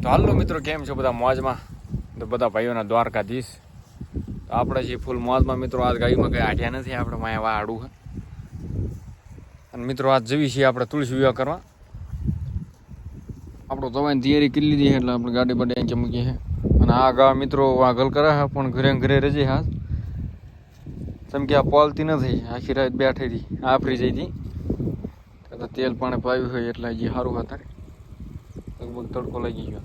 તો હાલો મિત્રો, કેમ છો બધા? મોજમાં? તો બધા ભાઈઓના દ્વારકાધીશ. તો આપણે છીએ ફૂલ મોજમાં મિત્રો. આજ ગાડીમાં કંઈ આઠ્યા નથી, આપણે માયા વાડું છે. અને મિત્રો આજ જવી છીએ આપણે તુલસી વિવાહ કરવા. આપણો દવાની તૈયારી કરી લીધી છે એટલે આપણે ગાડી બાડી અહીં મૂકીએ છીએ. અને આ ગા મિત્રો વાઘલ કરે છે પણ ઘરે ઘરે રજે હા. જેમ કે આ પોલતી નથી, આખી રાત બેઠી હતી, આફરી જઈ હતી. તેલ પાણી પાવ્યું હોય એટલે હજી સારું હતા. લગભગ તડકો લાગી ગયો.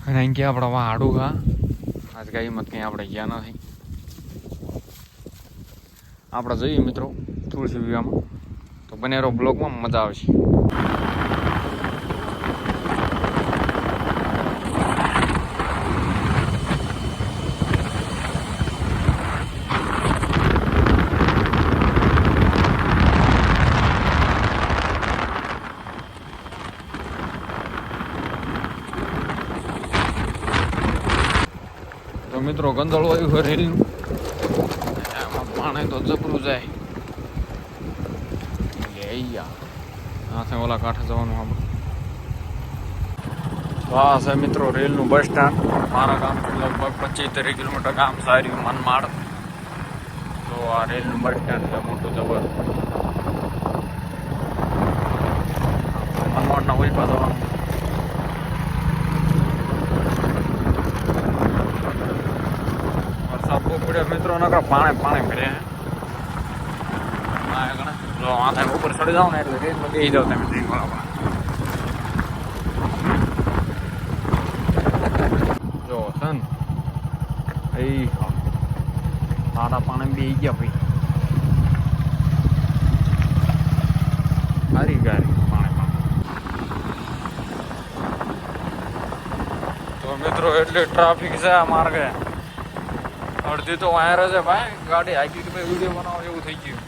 અને અહીં કે આપણે વાડું હા આજ ગાડીમાં કંઈ આપણે ગયા નથી. આપણે જઈએ મિત્રો તુલસી વિવાહમાં. તો બનેરો બ્લોગમાં મજા આવશે. તો મિત્રો ગંદળ વાયુ હોય રેલનું, એમાં પાણી તો જબરું જાય. હાથે ઓલા કાંઠે જવાનું આપણે. તો આ છે મિત્રો રેલનું બસ સ્ટેન્ડ. મારા ગામથી લગભગ 25-30 કિલોમીટર ગામ સાર્યું મનમાડ. તો આ રેલનું બસ સ્ટેન્ડ છે મોટું જબર. મનમાડના ઉલ્પા જવાનું. વરસાદ બહુ પડ્યો મિત્રો, નકર પાણી ભર્યા. જો માથા ઉપર ચડી જાવ ને એટલે રેલમાં બેસી જાવ તમે ટ્રેન વાળા. જો સન એ સાડા પાણી બેસી ગયા ભાઈ. સારી ગાડી પાણી. તો મિત્રો એટલી ટ્રાફિક છે આ માર્ગે. અડધી તો વાયર છે ભાઈ. ગાડી હાકી ભાઈ વિડીયો બનાવો એવું થઈ ગયું.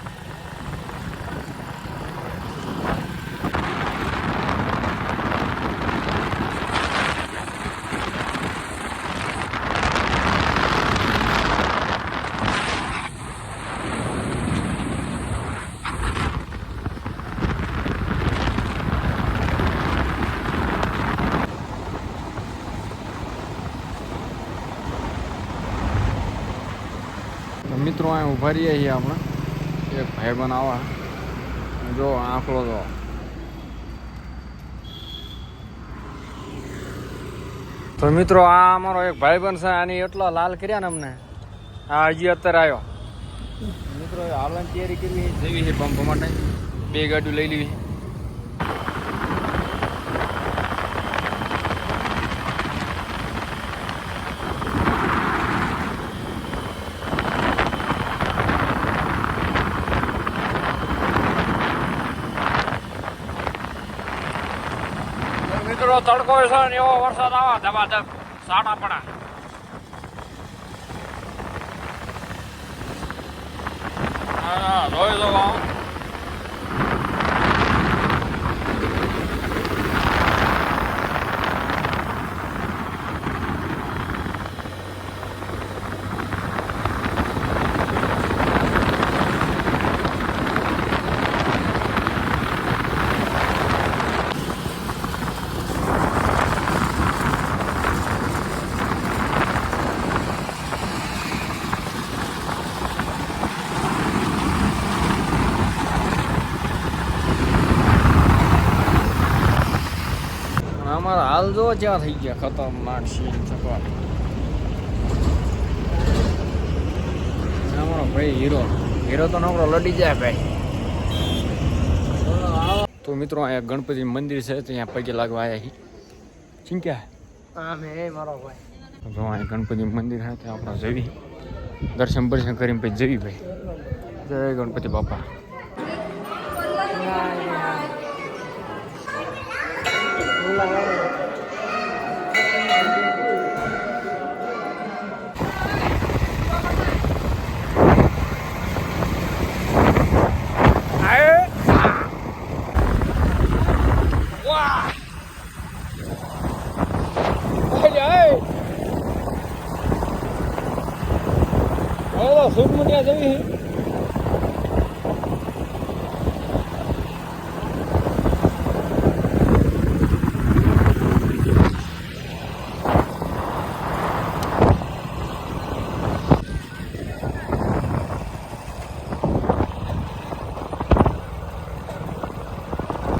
મિત્રો અહીં ઉભા રહીએ છીએ આપણે. એક ભાઈ બનાવવા જો આંકડો જો. તો મિત્રો આ અમારો એક ભાઈ બન છે. આની એટલા લાલ કર્યા ને અમને. આ હજી અત્યારે આવ્યો મિત્રો. હાલવાની તૈયારી કરવી જેવી છે પંપ માટે. 2 ગાડીઓ લઈ લેવી. મિત્રો તડકો છે ને એવો વરસાદ આવા ધબાધબ સાડા પડા. જોઈ દો અમારા હાલ જો જ્યાં થઈ ગયા ખતરનાક સીન ચકવા. અમારો ભાઈ હીરો તો નકરો લડી જાય ભાઈ. તો મિત્રો અહીંયા ગણપતિ મંદિર છે ત્યાં પગે લાગવા આવ્યા છીએ. ચિંક્યા મારો ભાઈ જો અહીંયા ગણપતિ મંદિર છે ત્યાં આપણે જવી. દર્શન કરીને પછી જવી ભાઈ. જય ગણપતિ બાપા. સુરમુનિયા જવી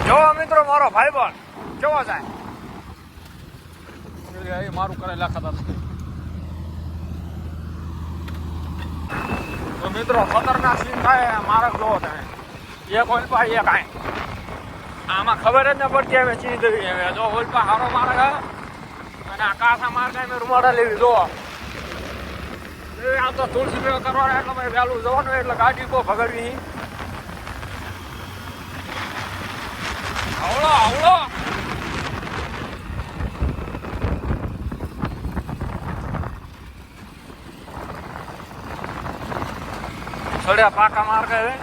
જો મિત્રો મારો ભાઈબંધ કેવો જાય મારું કરેલા ખાતા તો મિત્રો ખતરનાક સીન થાય મારે જોવો તમે એક ઓલપા એક કાંઈ આમાં ખબર જ ન પડતી હવે ચીજ દેવી હવે જો ઓલપા હારો મારે અને આ કાસા માર કાંઈ મેં રૂમાડા લેવી જો આ તો તુલસી ભેગા કરવાના એટલે મેં વહેલું જવાનું એટલે ગાડી બહુ ભગાડવી આવડો આવડો સડ્યા પાકા માર્ગ હવે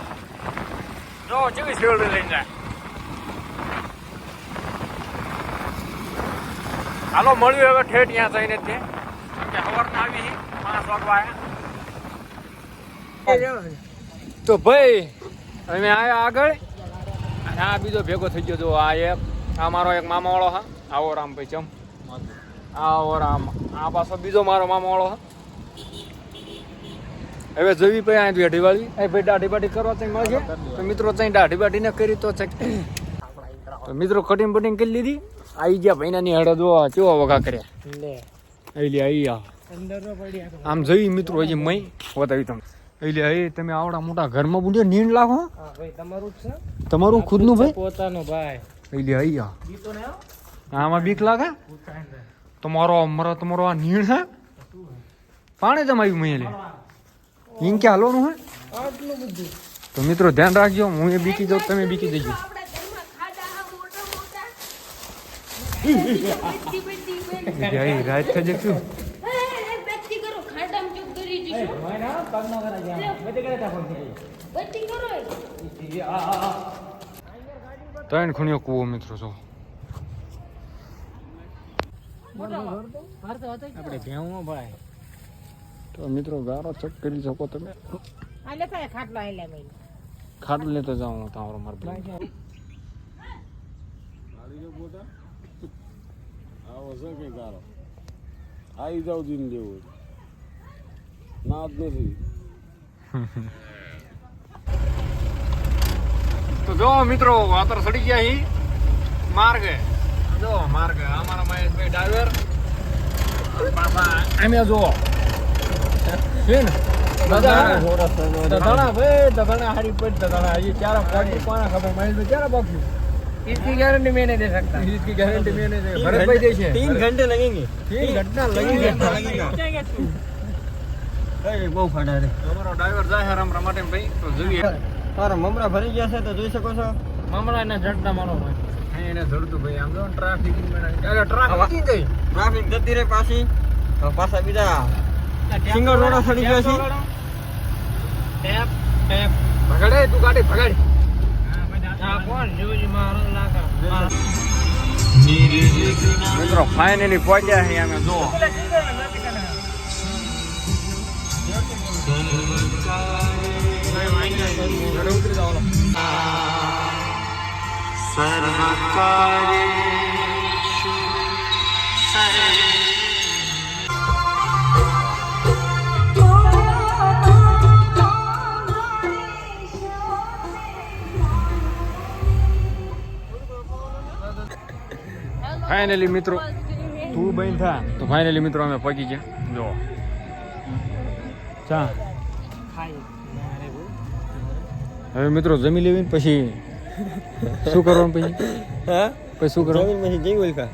જો કેવી શેરડી લઈને જાય હાલો મળ્યું હવે ઠેઠ ત્યાં જઈને તે કે સવારના આવી 5 વાગવા તો ભાઈ અમે આવ્યા આગળ અને આ બીજો ભેગો થઈ ગયો જો આ મારો એક મામાવાળો હા આવો રામભાઈ ચમ આવો રામ આ પાછો બીજો મારો મામાવાળો હા હવે જોવી ભાઈ અહીં દાઢી વાળી ભાઈ દાઢી બાઢી કરવા ત્યાં મળશે તો મિત્રો ત્યાં દાઢી બાઢી ને કરી તો મિત્રો કટિંગ બટિંગ કરી લીધી આવી ગયા ભાઈનાની હળદ જોવા કેવા વગા કર્યા આમ જોઈ મિત્રો હજી મય બતાવી તમે એટલે તમે આવડા મોટા ઘરમાં બુંડ્યો નીંદ લાગો તમારું ખુદનું ભાઈ પોતાનું ભાઈ એટલે આમાં બીક લાગે તમારો આ નીણ હે પાણી જમાવ્યું મેં લે ઈન કે હાલવાનું હે તો મિત્રો ધ્યાન રાખજો હું એ બીકી જાઉં તમે બીકી જજો રાત થઈ જશું ત્રણ ખૂણ્યો કૂવો મિત્રો છો આપણે ભેવું ભાઈ તો મિત્રો ગારો ચેક કરી શકો તમે ખાટલો લેતો જાઉં તમારો માર આવી જાવ દિન જેવું ના જ નથી તો જો મિત્રો વાતર સડી ગયા હી માર્ગ જો માર્ગ અમારા મહેશભાઈ ડ્રાઈવર પાપા અમે જો દધણા હારી પડ દધણા ये चारा पॉइंट पाना खबर महेश चारा बाकी इसकी गारंटी मैं नहीं दे सकता इसकी गारंटी मैं नहीं दे भरत भाई दे 3 घंटे लगेंगे 3 घंटा लगेंगे બહુ ફાડા રે અમારો ડ્રાઈવર જાય હે રામ માટે ભાઈ તો જોઈએ તારા મમરા ભરી ગયા છે તો જોઈ શકો છો મમરા ને ઝડતા મારો ભાઈ અહીં એને ઝડતું ભાઈ આમ જો ટ્રાફિક ટ્રાફિક જતી રે પાછી પાછા બીજા સિંગલ રોડ સડી ગયા છે ટેપ ટેપ ભગાડે તું ગાડી ભગાડી આ કોણ જોજી મારો લાગા મિત્રો ફાઇનલી પહોંચ્યા છે અમે જો ફાઇનલી મિત્રો તું બંધ થા તો ફાઇનલી મિત્રો અમે પહોંચી ગયા જો ચા હવે મિત્રો જમી લેવી પછી શું કરવાનું પછી પછી શું કરવાનું પછી જઈ બોલકા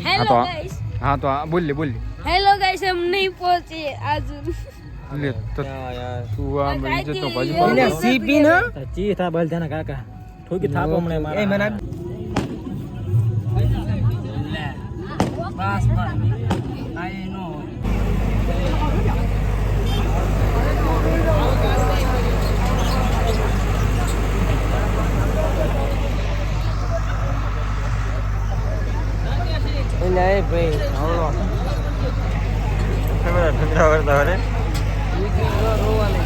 हेलो गाइस हाँ तो बोल ले हेलो गाइस हम नहीं पहुंचे आज ले तो यार तू आ मैं इज्जत तो बाजू पर सीपी ना ची था बोल जाना काका ठोकी थापो हमने मारा ए मना बस आई नो नहीं भाई आओ कैमरा ठंडा करता है रोवाले